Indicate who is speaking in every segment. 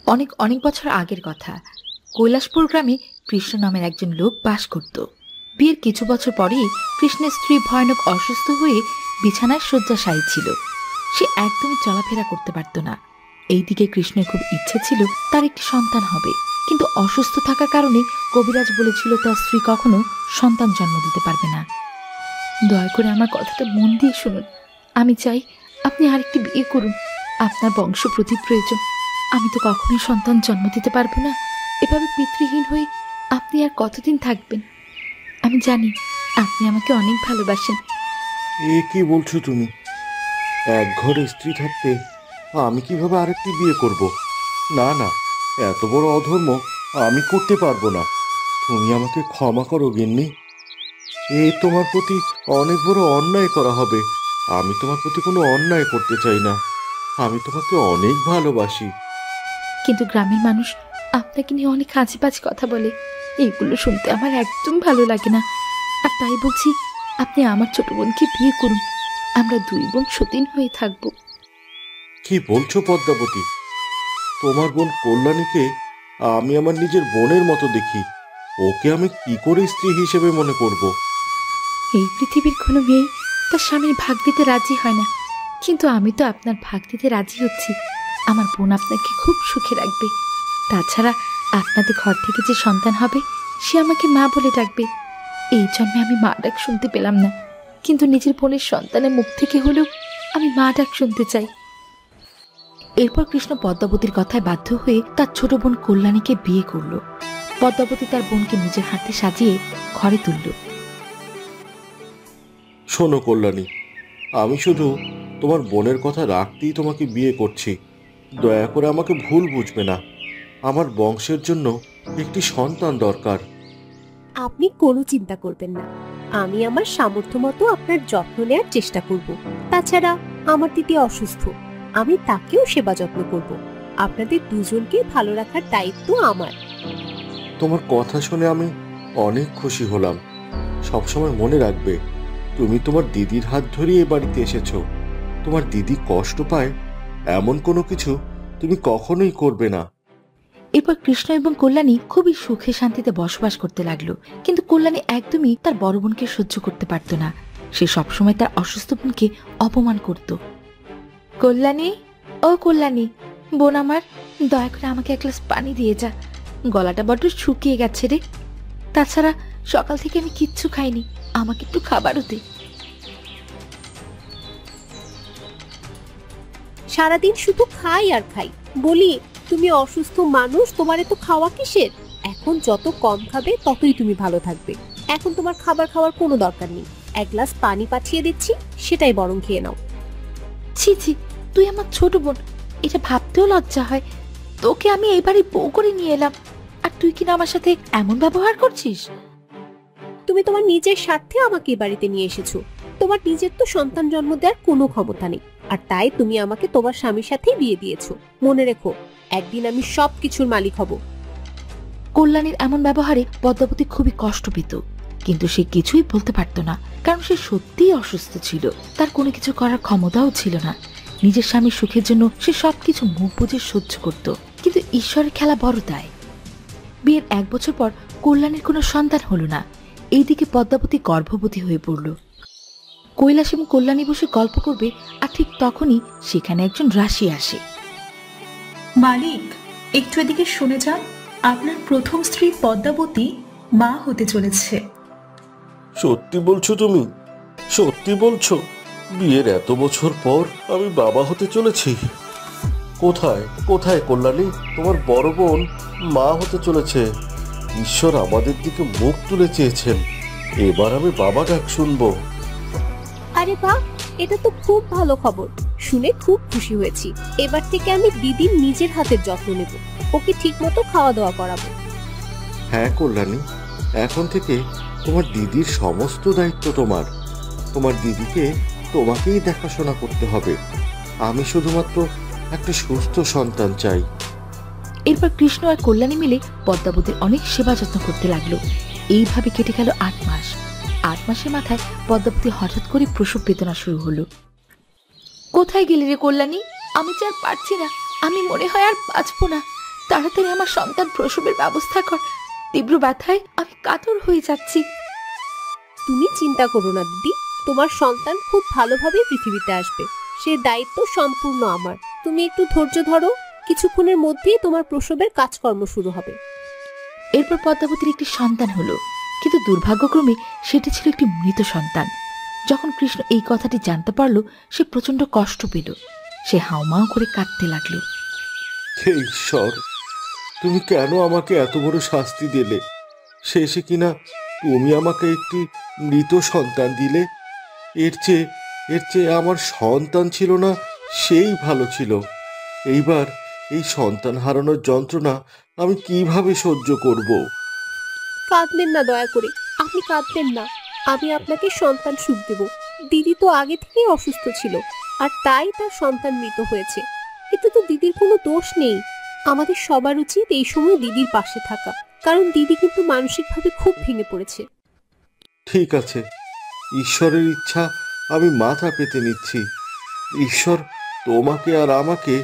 Speaker 1: অনেক অনেক বছর আগের কথা। কৈলাসপুর গ্রামে কৃষ্ণ নামের একজন লোক বাস করত। বিয়ের কিছু বছর পরেই কৃষ্ণের স্ত্রী ভয়ানক অসুস্থ হয়ে বিছানায় শয্যাশায়ী ছিল। সে একদমই চলাফেরা করতে পারত না। এইদিকে কৃষ্ণের খুব ইচ্ছে ছিল তার একটি সন্তান হবে, কিন্তু অসুস্থ থাকার কারণে কবিরাজ বলেছিল তার স্ত্রী কখনো সন্তান জন্ম দিতে পারবে না। দয়া করে আমার কথাটা মন দিয়ে শুনুন। আমি চাই আপনি আরেকটি বিয়ে করুন। আপনার বংশ প্রতি প্রয়োজন। আমি তো কখনোই সন্তান জন্ম দিতে পারবো না। এভাবে পিতৃহীন হয়ে আপনি আর কতদিন থাকবেন? আমি জানি আপনি আমাকে অনেক ভালোবাসেন।
Speaker 2: এ কি বলছো তুমি? এক ঘরে স্ত্রী থাকতে আমি কিভাবে আরেকটি বিয়ে করব? না না, এত বড় অধর্ম আমি করতে পারবো না। তুমি আমাকে ক্ষমা করো গিন্নি। তোমার প্রতি অনেক বড় অন্যায় করা হবে। আমি তোমার প্রতি কোনো অন্যায় করতে চাই না। আমি তোমাকে অনেক ভালোবাসি।
Speaker 1: কিন্তু গ্রামের মানুষ আপনাকে নিয়ে অনেক আজেবাজে কথা বলে। এইগুলো শুনতে আমার একদম ভালো লাগে না। আর তাই বলছি, আপনি আমার ছোট বোনকে বিয়ে করুন। আমরা দুই বোন সতীন হয়ে থাকবো।
Speaker 2: কি বলছো পদ্মাবতী? তোমার বোন কল্যাণীকে আমি আমার নিজের বোনের মতো দেখি। ওকে আমি কি করে স্ত্রী হিসেবে মনে করব?
Speaker 1: এই পৃথিবীর কোনো মেয়ে তার স্বামীর ভাগ দিতে রাজি হয় না, কিন্তু আমি তো আপনার ভাগ দিতে রাজি হচ্ছি। আমার বোন আপনাকে খুব সুখে রাখবে। তাছাড়া আপনাদের ঘর থেকে যে সন্তান হবে সে আমাকে মা বলে ডাকবে। এই জন্মে আমি মা ডাক শুনতে পেলাম না, কিন্তু নিজের বোনের সন্তানের মুখ থেকে হলেও আমি মা ডাক শুনতে চাই। এরপর কৃষ্ণ পদ্মাবতীর কথায় বাধ্য হয়ে তার ছোট বোন কল্যাণীকে বিয়ে করল। পদ্মাবতী তার বোনকে নিজের হাতে সাজিয়ে ঘরে তুলল।
Speaker 2: শোনো কল্যাণী, আমি শুধু তোমার বোনের কথা রাখতেই তোমাকে বিয়ে করছি। দয়া করে আমাকে ভুল বুঝবে না। আমার বংশের জন্য একটি সন্তান দরকার।
Speaker 3: আপনি কোনো চিন্তা করবেন না। আমি আমার সামর্থ্য মতো আপনার যত্ন নেওয়ার চেষ্টা করব। তাছাড়া আমার দিদি অসুস্থ, আমি তাকেও সেবা যত্ন করব। আপনাদের দুজনকে ভালো রাখার দায়িত্ব আমার।
Speaker 2: তোমার কথা শুনে আমি অনেক খুশি হলাম। সবসময় মনে রাখবে, তুমি তোমার দিদির হাত ধরিয়ে এ বাড়িতে এসেছো। তোমার দিদি কষ্ট পায় এমন কোনো কিছু তুমি কখনোই করবে না।
Speaker 1: এরপর কৃষ্ণ এবং কল্যাণী খুবই সুখে শান্তিতে বসবাস করতে লাগলো। কিন্তু কল্যাণী একদমই তার বড় বোনকে সহ্য করতে পারত না। সে সবসময় তার অসুস্থ বোনকে অপমান করত। কল্যাণী, ও কল্যাণী, বোন আমার, দয়া করে আমাকে এক গ্লাস পানি দিয়ে যা। গলাটা বড্ড শুকিয়ে গেছে রে। তাছাড়া সকাল থেকে আমি কিচ্ছু খাইনি, আমাকে একটু খাবারও দে।
Speaker 3: সারাদিন শুধু খাই আর খাই। বলি, তুমি অসুস্থ মানুষ, তোমার এত খাওয়া কিসের? এখন যত কম খাবে ততই তুমি ভালো থাকবে। এখন তোমার খাবার খাওয়ার কোনো দরকার নেই। এক গ্লাস পানি পাঠিয়ে দিচ্ছি, সেটাই বরং খেয়ে নাও।
Speaker 1: ছি ছি, তুই আমার ছোট বোন, এটা ভাবতেও লজ্জা হয়। তোকে আমি এইবারই বউ করে নিয়ে এলাম, আর তুই কিনা আমার সাথে এমন ব্যবহার করছিস?
Speaker 3: তুমি তোমার নিজের স্বার্থে আমাকে এই বাড়িতে নিয়ে এসেছো। তোমার নিজের তো সন্তান জন্ম দেওয়ার কোনো ক্ষমতা নেই, আর তাই তুমি আমাকে তোমার স্বামীর সাথেই বিয়ে দিয়েছো। মনে রেখো, একদিন আমি সবকিছুর মালিক হব।
Speaker 1: কল্যাণীর এমন ব্যবহারে পদ্মাবতী খুবই কষ্ট পেত, কিন্তু সে কিছুই বলতে পারত না, কারণ সে সত্যিই অসুস্থ ছিল। তার কোনো কিছু করার ক্ষমতাও ছিল না। নিজের স্বামীর সুখের জন্য সে সবকিছু মুখ বুজে সহ্য করত, কিন্তু ঈশ্বরের খেলা বড় তাই। বিয়ের 1 বছর পর কল্যাণীর কোনো সন্তান হলো না। এইদিকে পদ্মাবতী গর্ভবতী হয়ে পড়ল। কৈলাস এবং কল্যাণী বসে গল্প করবে, আর ঠিক তখনই সেখানে একজন রাশি আসে।
Speaker 4: মালিক, একটু এদিকে শুনে যান। আপনার প্রথম স্ত্রী পদ্মাবতী মা হতে চলেছে।
Speaker 2: সত্যি বলছো তুমি? সত্যি বলছো? বিয়ের এত বছর পর আমি বাবা হতে চলেছি? কোথায় কোথায় কল্যাণী, তোমার বড় বোন মা হতে চলেছে। ঈশ্বর আমাদের দিকে মুখ তুলে চেয়েছেন। এবার আমি বাবা ডাক শুনবো।
Speaker 3: আরে বাহ, এটা তো খুব ভালো খবর। শুনে খুব খুশি হয়েছি। এবার থেকে আমি দিদির নিজের হাতের যত্ন নেব, ওকে ঠিক মতো খাওয়া দাওয়া করাবো।
Speaker 2: হ্যাঁ কল্যাণী, এখন থেকে তোমার দিদির সমস্ত দায়িত্ব তোমার। তোমার দিদিকে তোমাকেই দেখাশোনা করতে হবে। আমি শুধুমাত্র একটা সুস্থ সন্তান চাই।
Speaker 1: এরপর কৃষ্ণ আর কল্যাণী মিলে পদ্মাবতীর অনেক সেবা যত্ন করতে লাগলো। এইভাবে কেটে গেল 8 মাস। 8 মাসের মাথায় পদ্মাবতী হঠাৎ করে প্রসব বেদনা শুরু হলো। কোথায় গেলি রে কল্যাণী? আমি যে আর পারছি না, আমি মনে হয় আর বাঁচবো না। তাড়াতাড়ি আমার সন্তান প্রসবের ব্যবস্থা কর। তীব্র ব্যথায় আমি কাতর হয়ে যাচ্ছি।
Speaker 3: তুমি চিন্তা করো না দিদি, তোমার সন্তান খুব ভালোভাবে পৃথিবীতে আসবে। সে দায়িত্ব সম্পূর্ণ আমার। তুমি একটু ধৈর্য ধরো, কিছুক্ষণের মধ্যেই তোমার প্রসবের কাজকর্ম শুরু হবে।
Speaker 1: এরপর পদ্মাবতীর একটি সন্তান হলো, কিন্তু দুর্ভাগ্যক্রমে সেটি ছিল একটি মৃত সন্তান। যখন কৃষ্ণ এই কথাটি জানতে পারল, সে প্রচন্ড কষ্ট পেল। সে হাউমাউ করে কাঁদতে লাগলো।
Speaker 2: হে ঈশ্বর, তুমি কেন আমাকে এত বড় শাস্তি দিলে? শেষে কিনা তুমি আমাকে একটি মৃত সন্তান দিলে। এর চেয়ে আমার সন্তান ছিল না সেই ভালো ছিল। এইবার এই সন্তান হারানোর যন্ত্রণা আমি কিভাবে সহ্য করব?
Speaker 3: কাঁদবেন না দয়া করে, আপনি কাঁদবেন না। আমি আপনাকে সন্তান সুখ দেব। দিদি তো আগে থেকেই অসুস্থ ছিল, আর তাই তার সন্তান মৃত হয়েছে। এতে তো দিদির কোনো দোষ নেই। আমাদের সবার উচিত এই সময় দিদির পাশে থাকা, কারণ দিদি কিন্তু মানসিকভাবে খুব ভেঙে পড়েছে।
Speaker 2: ঠিক আছে, ঈশ্বরের ইচ্ছা আমি মাথা পেতে নিচ্ছি। ঈশ্বর তোমাকে আর আমাকে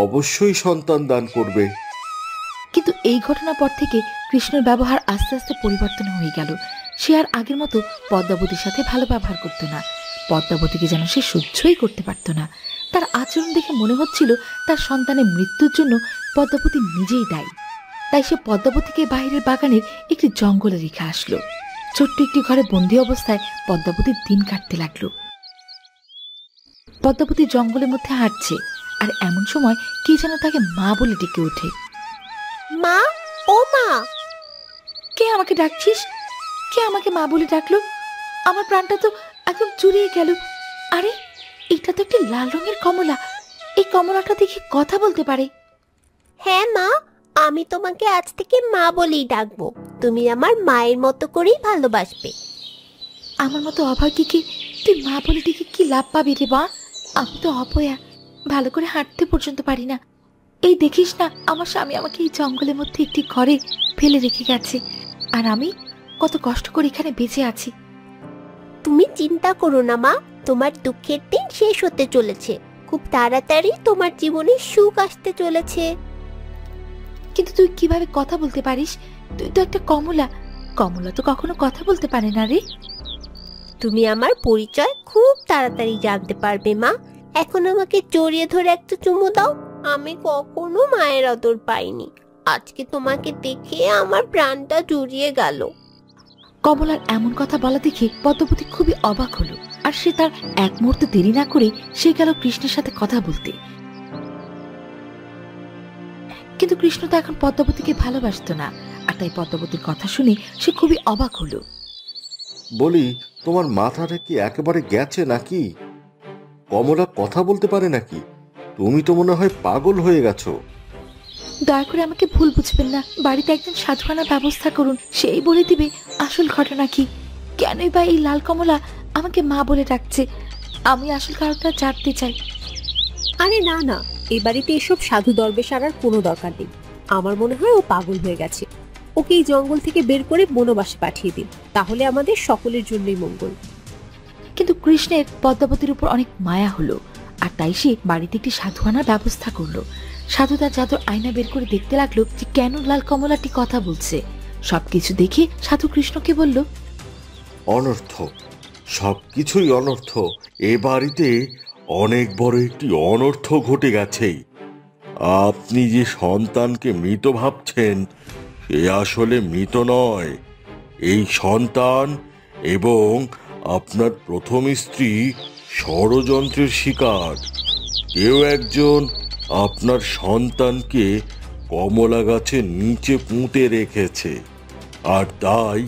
Speaker 2: অবশ্যই সন্তান দান করবে।
Speaker 1: কিন্তু এই ঘটনার পর থেকে কৃষ্ণের ব্যবহার আস্তে আস্তে পরিবর্তন হয়ে গেল। সে আর আগের মতো পদ্মাবতীর সাথে ভালো ব্যবহার করত না। পদ্মাবতীকে যেন সে সহ্যই করতে পারত না। তার আচরণ দেখে মনে হচ্ছিল তার সন্তানের মৃত্যুর জন্য পদ্মাবতী নিজেই দায়ী। তাই সে পদ্মাবতীকে বাইরের বাগানের একটি জঙ্গলে রেখে আসলো। ছোট্ট একটি ঘরে বন্দি অবস্থায় পদ্মাবতীর দিন কাটতে লাগলো। পদ্মাবতী জঙ্গলের মধ্যে হাঁটছে, আর এমন সময় কে যেন তাকে মা বলে ডেকে ওঠে।
Speaker 3: মা, ও মা!
Speaker 1: কে আমাকে ডাকছিস? কে আমাকে মা বলে ডাকলো? আমার প্রাণটা তো একদম জুড়িয়ে গেল। আরে, এটা তো একটি লাল রঙের কমলা। এই কমলাটা দেখে কথা বলতে পারে।
Speaker 5: হ্যাঁ মা, আমি তোমাকে আজ থেকে মা বলেই ডাকবো। তুমি আমার মায়ের মতো করেই ভালোবাসবে।
Speaker 1: আমার মতো অভাগীকে তুই মা বলে ডেকে কি লাভ পাবি রে মা? আমি তো অপয়া, ভালো করে হাঁটতে পর্যন্ত পারি না। এই দেখিস না, আমার স্বামী আমাকে এই জঙ্গলের মধ্যে একটি ঘরে ফেলে রেখে গেছে, আর আমি কত কষ্ট করে এখানে বেঁচে আছি।
Speaker 5: তুমি চিন্তা করো না মা, তোমার দুঃখের দিন শেষ হতে চলেছে। খুব তাড়াতাড়ি তোমার জীবনে সুখ আসতে চলেছে।
Speaker 1: কিন্তু তুই কিভাবে কথা বলতে পারিস? তুই তো একটা কমলা। কমলা তো কখনো কথা বলতে পারে না রে।
Speaker 5: তুমি আমার পরিচয় খুব তাড়াতাড়ি জানতে পারবে মা। এখন আমাকে জড়িয়ে ধরে একটা চুমু দাও। আমি কখনো মায়ের আদর পাইনি। আজকে তোমাকে দেখে আমার প্রাণটা জুড়িয়ে গেল।
Speaker 1: কমলার এমন কথা বলা দেখে পদ্মাবতী খুবই অবাক হলো, আর সে তার এক মুহূর্ত দেরি না করে সে গেল কৃষ্ণের সাথে কথা বলতে। কিন্তু কৃষ্ণ তো এখন পদ্মাবতীকে ভালোবাসতো না, আর তাই পদ্মাবতীর কথা শুনে সে খুবই অবাক হলো।
Speaker 2: বলি, তোমার মাথাটা কি একেবারে গেছে নাকি? কমলা কথা বলতে পারে নাকি? তুমি তো মনে হয় পাগল হয়ে গেছো।
Speaker 1: দয়া করে আমাকে ভুল বুঝবেন না। বাড়িতে একজন সাধুখানার ব্যবস্থা করুন, সেই বলে দিবে আসল ঘটনা কি। কেনই বা এই লাল কমলা আমাকে মা বলে ডাকছে? আমি আসল কারণটা জানতে চাই।
Speaker 3: আরে না না, এ বাড়িতে এসব সাধু দরবেশ আনার কোনো দরকার নেই। আমার মনে হয় ও পাগল হয়ে গেছে। ওকে এই জঙ্গল থেকে বের করে বনবাসে পাঠিয়ে দিন, তাহলে আমাদের সকলের জন্যই মঙ্গল।
Speaker 1: কিন্তু কৃষ্ণের পদ্মাবতীর উপর অনেক মায়া হলো, আর তাই সে বাড়িতে একটি সাধুখানার ব্যবস্থা করলো। সাধু তার জাদুর আয়না বের করে দেখতে লাগলো যে কেন লাল কমলাটি কথা বলছে। সবকিছু দেখে সাধু কৃষ্ণকে বলল,
Speaker 2: অনর্থ, সবকিছুই অনর্থ। এ বাড়িতে অনেক বড় একটি অনর্থ ঘটে গেছে। আপনি যে সন্তানকে মৃত ভাবছেন, সে আসলে মৃত নয়। এই সন্তান এবং আপনার প্রথম স্ত্রী ষড়যন্ত্রের শিকার। কেউ একজন আপনার সন্তানকে কমলা গাছের নিচে পুঁতে রেখেছে, আর তাই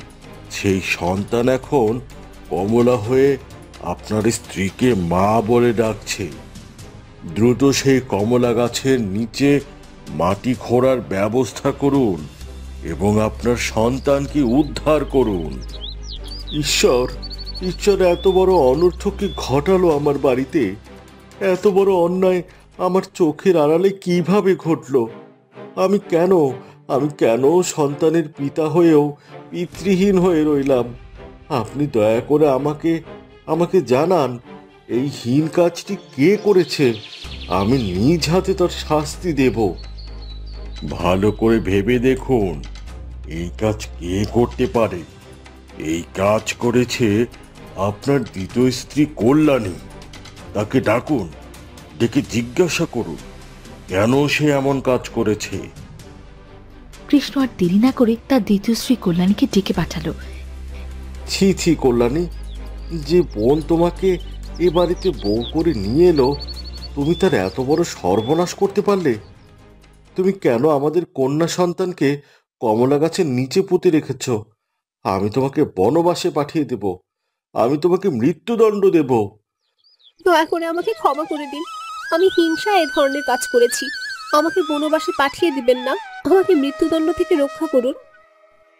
Speaker 2: সেই সন্তান এখন কমলা হয়ে আপনার স্ত্রীকে মা বলে ডাকছে। দ্রুত সেই কমলা গাছের নিচে মাটি খোঁড়ার ব্যবস্থা করুন এবং আপনার সন্তানকে উদ্ধার করুন। ঈশ্বর, ঈশ্বর এত বড় অনর্থকে ঘটালো আমার বাড়িতে। এত বড় অন্যায় আমার চোখের আড়ালে কিভাবে ঘটলো? আমি কেন সন্তানের পিতা হয়েও পিতৃহীন হয়ে রইলাম? আপনি দয়া করে আমাকে জানান, এই হীন কাজটি কে করেছে? আমি নিজ হাতে তার শাস্তি দেব। ভালো করে ভেবে দেখুন এই কাজ কে করতে পারে। এই কাজ করেছে আপনার দ্বিতীয় স্ত্রী কল্যাণী। তাকে ডাকুন, ডেকে জিজ্ঞাসা করুন কেন সে এমন কাজ করেছে।
Speaker 1: কৃষ্ণ আর দেরি না করে তার দ্বিতীয় স্ত্রী কল্যাণীকে ডেকে পাঠালো।
Speaker 2: ছি ছি কল্যাণী, যে বোন তোমাকে এ বাড়িতে বউ করে নিয়ে এলো, তুমি তার এত বড় সর্বনাশ করতে পারলে? তুমি কেন আমাদের কন্যা সন্তানকে কমলা গাছের নিচে পুঁতে রেখেছ? আমি তোমাকে বনবাসে পাঠিয়ে দেব, আমি তোমাকে মৃত্যুদণ্ড দেব।
Speaker 3: দয়া করে আমাকে ক্ষমা করে দিন। আমি হিংসায় এ ধরনের কাজ করেছি। আমাকে বনবাসে পাঠিয়ে দিবেন না। আমাকে মৃত্যুদণ্ড থেকে রক্ষা করুন।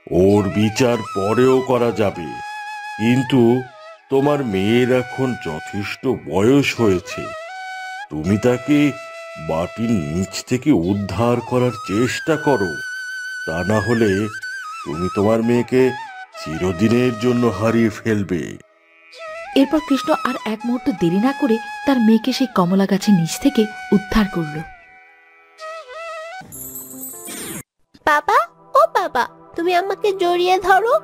Speaker 2: ওর বিচার পরেও করা যাবে, কিন্তু তোমার মেয়ের এখন যথেষ্ট বয়স হয়েছে। তুমি তাকে মাটির নিচ থেকে উদ্ধার করার চেষ্টা করো, তা না হলে তুমি তোমার মেয়েকে চিরদিনের জন্য হারিয়ে ফেলবে।
Speaker 1: এরপর কৃষ্ণ আর এক মুহূর্ত দেরি না করে তার মেয়েকে সেই কমলা গাছের নিচ থেকে উদ্ধার করলো।
Speaker 5: বাবা, ও বাবা, তুমি আমাকে জড়িয়ে ধরো।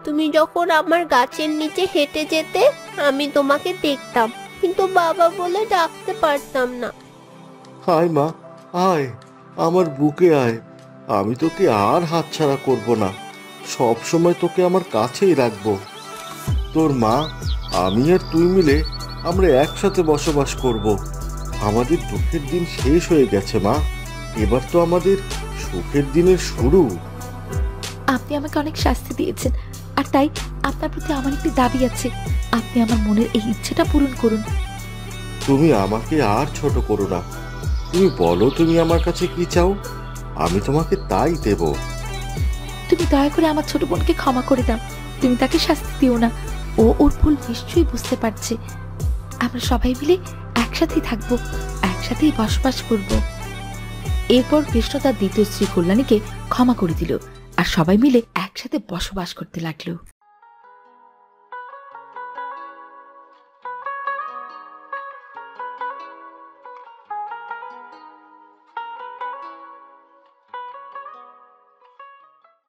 Speaker 5: তুমি যখন আমার গাছের নিচে হেঁটে যেতে আমি তোমাকে দেখতাম, কিন্তু বাবা বলে ডাকতে পারতাম না।
Speaker 2: আয় মা, আয়, আমার বুকে আয়। আমি তোকে আর হাতছাড়া করব না, সব সময় তোকে আমার কাছেই রাখবো। তোর মা, আমি আর তুই মিলে আমরা একসাথে বসবাস করব। আমাদের দুঃখের দিন শেষ হয়ে গেছে মা, এবার তো আমাদের সুখের দিনের শুরু।
Speaker 1: আপনি আমাকে অনেক শাস্তি দিয়েছেন, আর তাই আপনার প্রতি আমার একটি দাবি আছে। আপনি আমার মনের এই ইচ্ছেটা পূরণ করুন।
Speaker 2: তুমি আমাকে আর ছোট করো না, তুমি বলো তুমি আমার কাছে কি চাও, আমি তোমাকে তাই দেব।
Speaker 1: তুমি দয়া করে আমার ছোট বোনকে ক্ষমা করে দাও। তুমি তাকে শাস্তি দিও না, ও ওর ভুল নিশ্চয়ই বুঝতে পারছে। আমরা সবাই মিলে একসাথেই থাকবো, একসাথেই বসবাস করব। এরপর কৃষ্ণ তার দ্বিতীয় স্ত্রী কল্যাণীকে ক্ষমা করে দিল, আর সবাই মিলে একসাথে বসবাস করতে লাগলো।